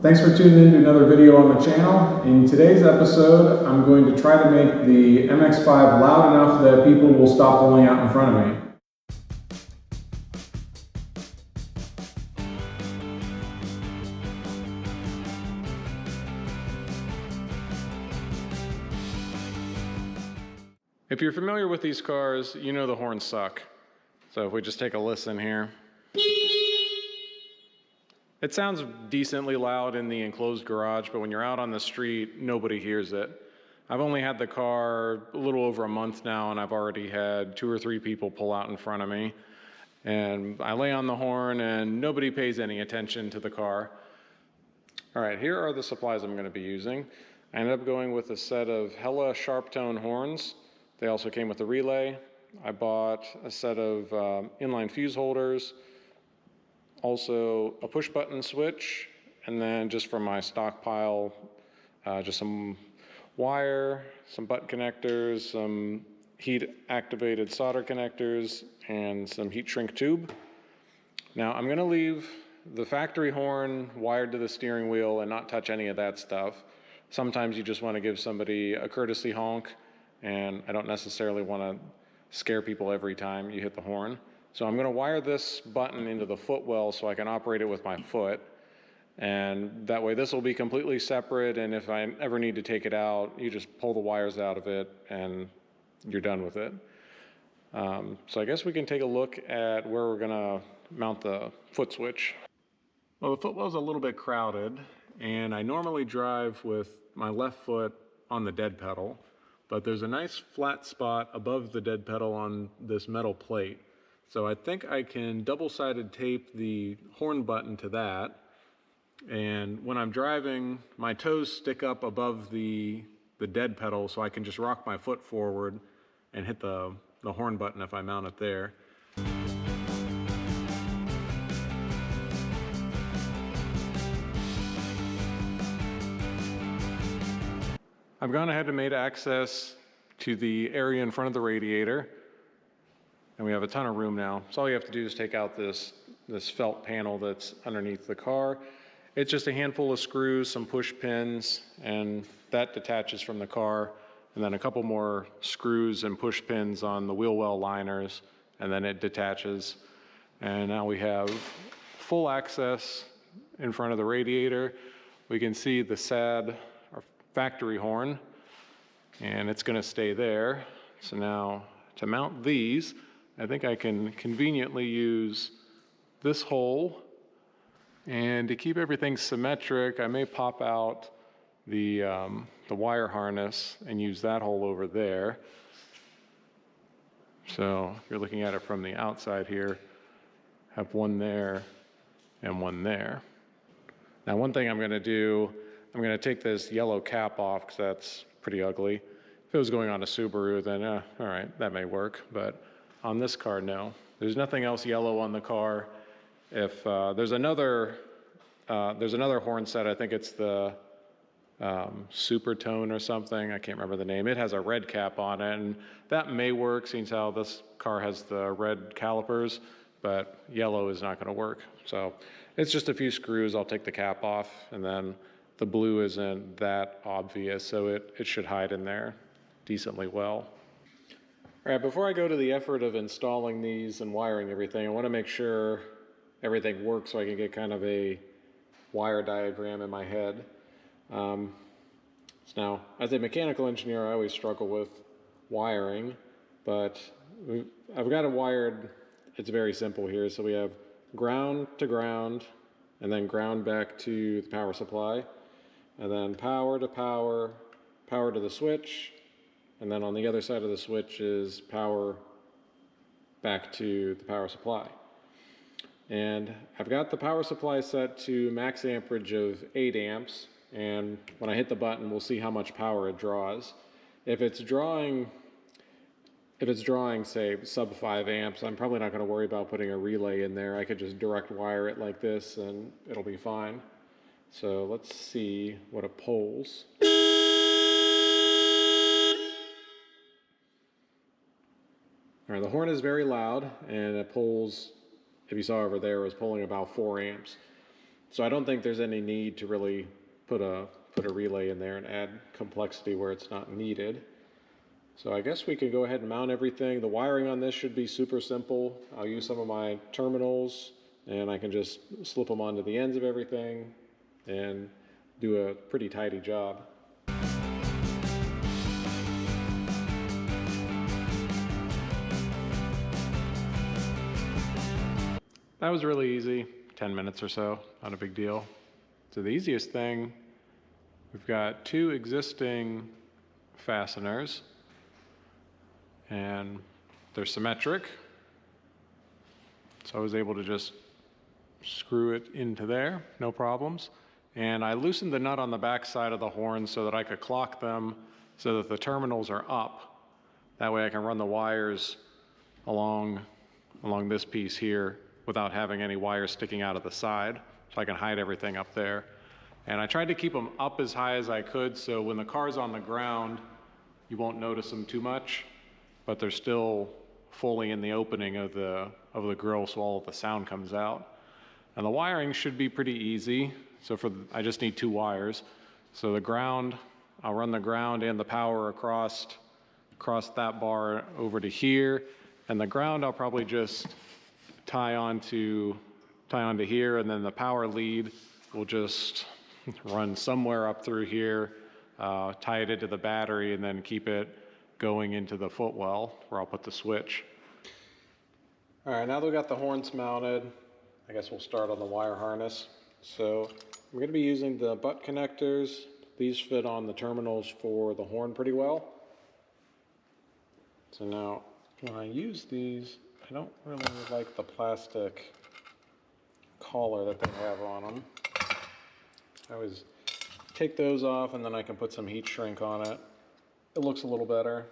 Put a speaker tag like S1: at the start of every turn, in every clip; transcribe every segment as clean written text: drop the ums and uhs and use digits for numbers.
S1: Thanks for tuning in to another video on the channel. In today's episode, I'm going to try to make the MX5 loud enough that people will stop pulling out in front of me. If you're familiar with these cars, you know the horns suck. So if we just take a listen here. It sounds decently loud in the enclosed garage, but when you're out on the street, nobody hears it. I've only had the car a little over a month now, and I've already had 2 or 3 people pull out in front of me. And I lay on the horn, and nobody pays any attention to the car. All right, here are the supplies I'm going to be using. I ended up going with a set of Hella Sharptone Horns. They also came with a relay. I bought a set of inline fuse holders, also a push button switch, and then just from my stockpile, just some wire, some butt connectors, some heat activated solder connectors, and some heat shrink tube. Now I'm gonna leave the factory horn wired to the steering wheel and not touch any of that stuff. Sometimes you just wanna give somebody a courtesy honk, and I don't necessarily wanna scare people every time you hit the horn. So I'm gonna wire this button into the footwell so I can operate it with my foot. And that way this will be completely separate, and if I ever need to take it out, you just pull the wires out of it and you're done with it. So I guess we can take a look at where we're gonna mount the foot switch. Well, the footwell's a little bit crowded, and I normally drive with my left foot on the dead pedal, but there's a nice flat spot above the dead pedal on this metal plate. So I think I can double-sided tape the horn button to that, and when I'm driving, my toes stick up above the dead pedal, so I can just rock my foot forward and hit the horn button if I mount it there. I've gone ahead and made access to the area in front of the radiator, and we have a ton of room now. So all you have to do is take out this felt panel that's underneath the car. It's just a handful of screws, some push pins, and that detaches from the car, and then a couple more screws and push pins on the wheel well liners, and then it detaches. And now we have full access in front of the radiator. We can see the SAD, our factory horn, and it's gonna stay there. So now to mount these, I think I can conveniently use this hole, and to keep everything symmetric, I may pop out the wire harness and use that hole over there. So if you're looking at it from the outside here, have one there and one there. Now one thing I'm gonna do, I'm gonna take this yellow cap off because that's pretty ugly. If it was going on a Subaru, then all right, that may work, but on this car, no. There's nothing else yellow on the car. If there's another horn set, I think it's the Supertone or something, I can't remember the name. It has a red cap on it, and that may work, seeing how this car has the red calipers, but yellow is not gonna work. So it's just a few screws, I'll take the cap off, and then the blue isn't that obvious, so it should hide in there decently well. All right, before I go to the effort of installing these and wiring everything, I want to make sure everything works so I can get kind of a wire diagram in my head. So now, as a mechanical engineer, I always struggle with wiring, but I've got it wired. It's very simple here. So we have ground to ground, and then ground back to the power supply, and then power to power, power to the switch, and then on the other side of the switch is power back to the power supply. And I've got the power supply set to max amperage of 8 amps, and when I hit the button, we'll see how much power it draws. If it's drawing, say, sub 5 amps, I'm probably not gonna worry about putting a relay in there. I could just direct wire it like this and it'll be fine. So let's see what it pulls. All right, the horn is very loud, and it pulls, if you saw over there, it was pulling about 4 amps. So I don't think there's any need to really put a relay in there and add complexity where it's not needed. So I guess we could go ahead and mount everything. The wiring on this should be super simple. I'll use some of my terminals and I can just slip them onto the ends of everything and do a pretty tidy job. That was really easy, 10 minutes or so, not a big deal. So the easiest thing, we've got two existing fasteners and they're symmetric. So I was able to just screw it into there, no problems. And I loosened the nut on the back side of the horn so that I could clock them so that the terminals are up. That way I can run the wires along this piece here without having any wires sticking out of the side, so I can hide everything up there. And I tried to keep them up as high as I could, so when the car's on the ground, you won't notice them too much, but they're still fully in the opening of the grill, so all of the sound comes out. And the wiring should be pretty easy. So I just need 2 wires. So the ground, I'll run the ground and the power across that bar over to here, and the ground I'll probably just tie onto here, and then the power lead will just run somewhere up through here, tie it into the battery, and then keep it going into the footwell where I'll put the switch. All right, now that we've got the horns mounted, I guess we'll start on the wire harness. So we're going to be using the butt connectors. These fit on the terminals for the horn pretty well. So now when I use these, I don't really like the plastic collar that they have on them. I always take those off and then I can put some heat shrink on it. It looks a little better.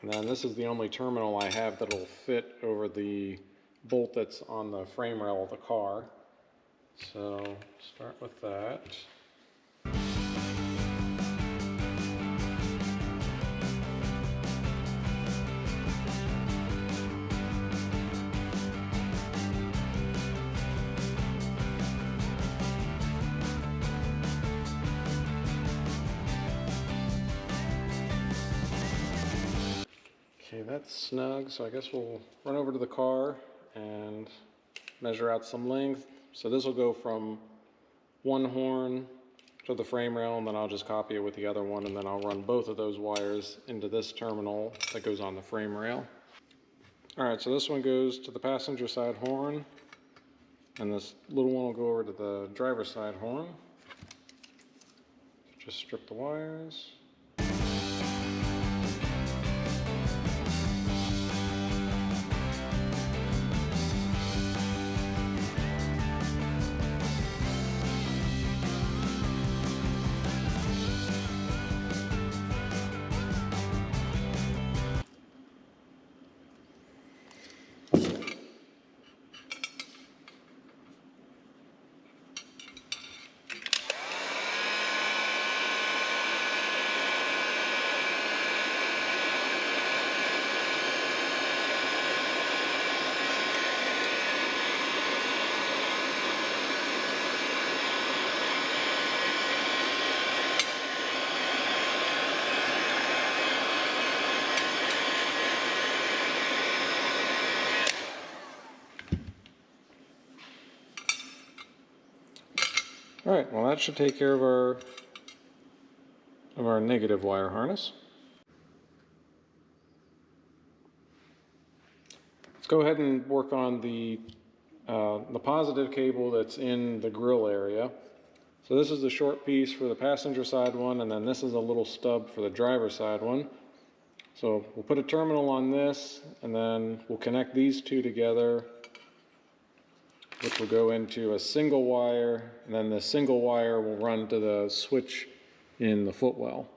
S1: And then this is the only terminal I have that'll fit over the bolt that's on the frame rail of the car. So start with that. Okay, that's snug, so I guess we'll run over to the car and measure out some length. So this will go from one horn to the frame rail, and then I'll just copy it with the other one, and then I'll run both of those wires into this terminal that goes on the frame rail. All right, so this one goes to the passenger side horn, and this little one will go over to the driver's side horn. Just strip the wires. All right, well that should take care of our negative wire harness. Let's go ahead and work on the positive cable that's in the grill area. So this is the short piece for the passenger side one, and then this is a little stub for the driver side one. So we'll put a terminal on this, and then we'll connect these two together, which will go into a single wire, and then the single wire will run to the switch in the footwell.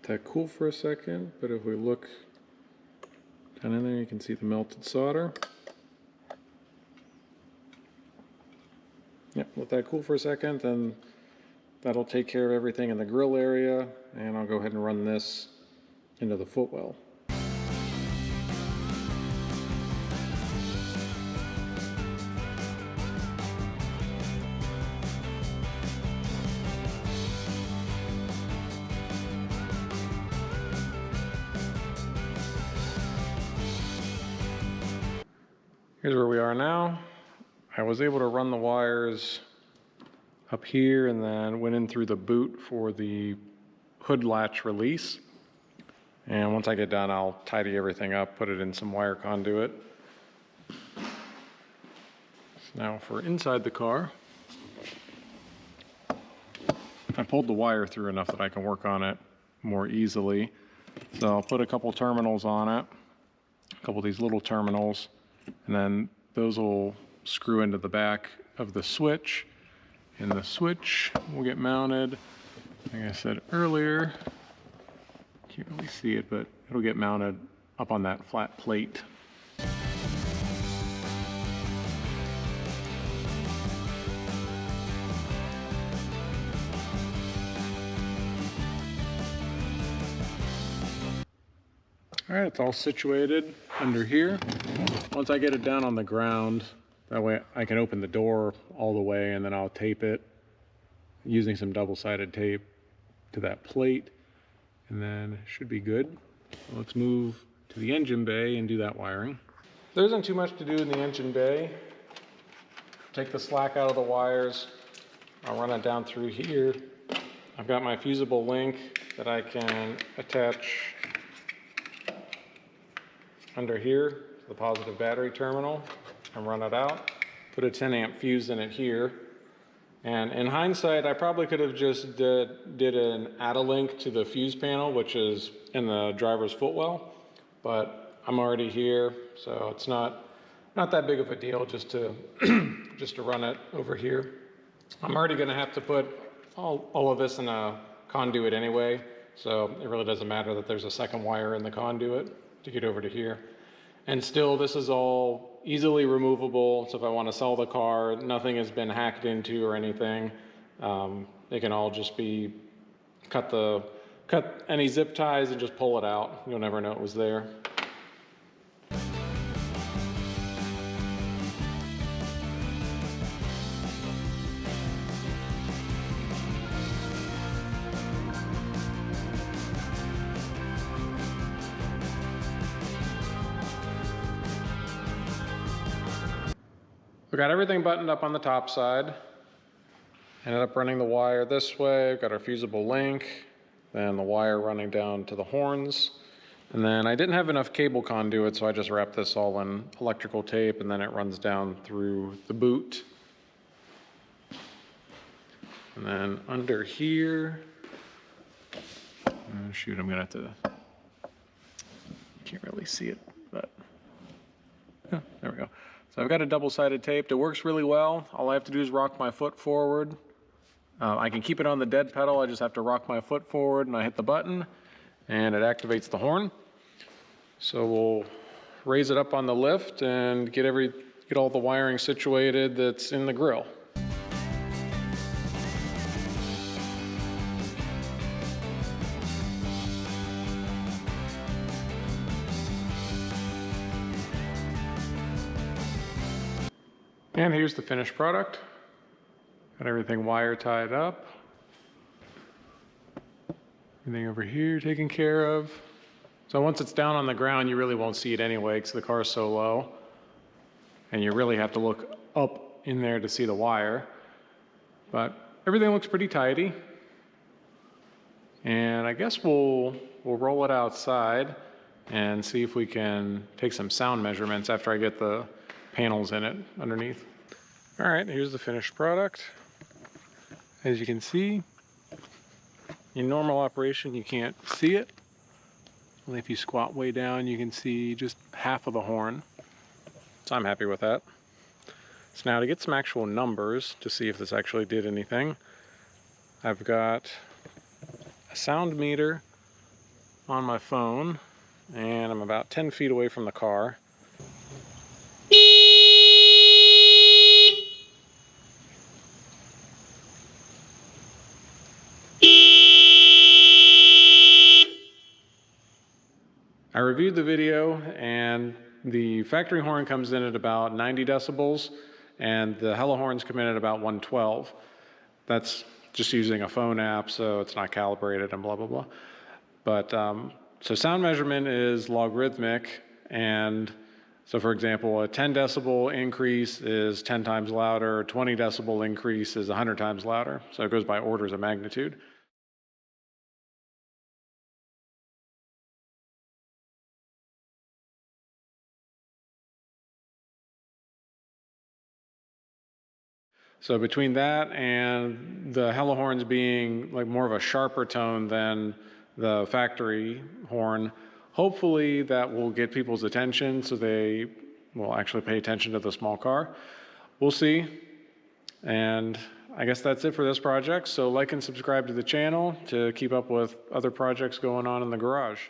S1: let that cool for a second, but if we look down in there, you can see the melted solder. Yep, let that cool for a second, then that'll take care of everything in the grill area, and I'll go ahead and run this into the footwell. Here's where we are now. I was able to run the wires up here and then went in through the boot for the hood latch release. And once I get done, I'll tidy everything up, put it in some wire conduit. So now for inside the car, I pulled the wire through enough that I can work on it more easily. So I'll put a couple terminals on it, a couple of these little terminals, and then those will screw into the back of the switch, and the switch will get mounted, like I said earlier, can't really see it, but it'll get mounted up on that flat plate. All right, it's all situated under here. Once I get it down on the ground, that way I can open the door all the way, and then I'll tape it using some double-sided tape to that plate, and then it should be good. So let's move to the engine bay and do that wiring. There isn't too much to do in the engine bay. Take the slack out of the wires. I'll run it down through here. I've got my fusible link that I can attach under here to the positive battery terminal and run it out. Put a 10 amp fuse in it here. And in hindsight, I probably could have just did an add-a-link to the fuse panel, which is in the driver's footwell, but I'm already here, so it's not that big of a deal just to just to run it over here. I'm already gonna have to put all of this in a conduit anyway, so it really doesn't matter that there's a second wire in the conduit to get over to here. And still, this is all easily removable, so if I want to sell the car, nothing has been hacked into or anything. They can all just be cut any zip ties and just pull it out. You'll never know it was there. We got everything buttoned up on the top side. Ended up running the wire this way. Got our fusible link, then the wire running down to the horns. And then I didn't have enough cable conduit, so I just wrapped this all in electrical tape, and then it runs down through the boot. And then under here, shoot, I'm gonna have to, can't really see it, but yeah, there we go. So I've got a double-sided tape. It works really well. All I have to do is rock my foot forward. I can keep it on the dead pedal. I just have to rock my foot forward and I hit the button and it activates the horn. So we'll raise it up on the lift and get all the wiring situated that's in the grill. And here's the finished product. Got everything wire tied up. Everything over here taken care of. So once it's down on the ground, you really won't see it anyway because the car's so low. And you really have to look up in there to see the wire. But everything looks pretty tidy. And I guess we'll roll it outside and see if we can take some sound measurements after I get the panels in it underneath. All right, here's the finished product. As you can see, in normal operation, you can't see it. Only if you squat way down, you can see just half of the horn. So I'm happy with that. So now to get some actual numbers to see if this actually did anything, I've got a sound meter on my phone, and I'm about 10 feet away from the car. I reviewed the video, and the factory horn comes in at about 90 decibels, and the Hella horns come in at about 112. That's just using a phone app, so it's not calibrated and blah, blah, blah. But so sound measurement is logarithmic, and so for example, a 10 decibel increase is 10 times louder, a 20 decibel increase is 100 times louder. So it goes by orders of magnitude. So between that and the Hella horns being like more of a sharper tone than the factory horn, hopefully that will get people's attention so they will actually pay attention to the small car. We'll see. And I guess that's it for this project. So like and subscribe to the channel to keep up with other projects going on in the garage.